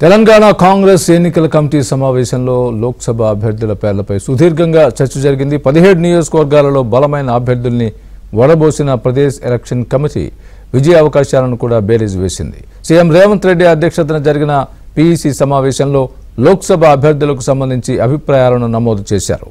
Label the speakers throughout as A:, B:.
A: తెలంగాణ కాంగ్రెస్ ఎన్నికల కమిటీ సమావేశంలో లోక్సభ అభ్యర్థుల పేర్లపై సుదీర్ఘంగా చర్చ జరిగింది. 17 నియోజకవర్గాలలో బలమైన అభ్యర్థుల్ని వడబోసిన ప్రదేశ్ ఎలక్షన్ కమిటీ విజయ అవకాశాలను కూడా బేరీజు వేసింది. సీఎం రేవంత్ రెడ్డి అధ్యక్షతన జరిగిన పీఈసీ సమావేశంలో లోక్సభ అభ్యర్థులకు సంబంధించి అభిప్రాయాలను నమోదు చేశారు.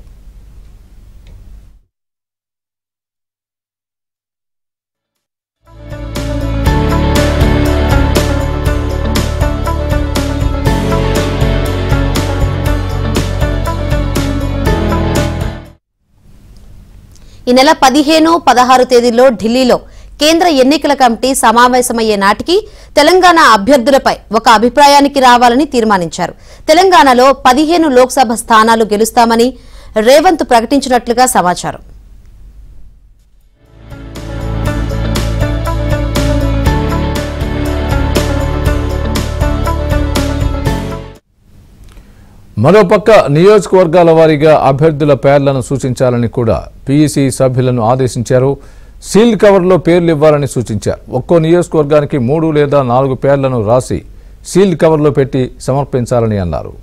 B: ఈ నెల 15, 16 తేదీల్లో ఢిల్లీలో కేంద్ర ఎన్నికల కమిటీ సమావేశమయ్యే నాటికి తెలంగాణ అభ్యర్థులపై ఒక అభిప్రాయానికి రావాలని తీర్మానించారు. తెలంగాణలో 15 లోక్సభ స్థానాలు గెలుస్తామని రేవంత్ ప్రకటించినట్లుగా సమాచారం.
A: మరోపక్క నియోజకవర్గాల వారీగా అభ్యర్థుల పేర్లను సూచించాలని కూడా పీఈసీ సభ్యులను ఆదేశించారు. సీల్ కవర్లో పేర్లు ఇవ్వాలని సూచించారు. ఒక్కో నియోజకవర్గానికి 3 లేదా 4 పేర్లను రాసి సీల్ కవర్లో పెట్టి సమర్పించాలని అన్నారు.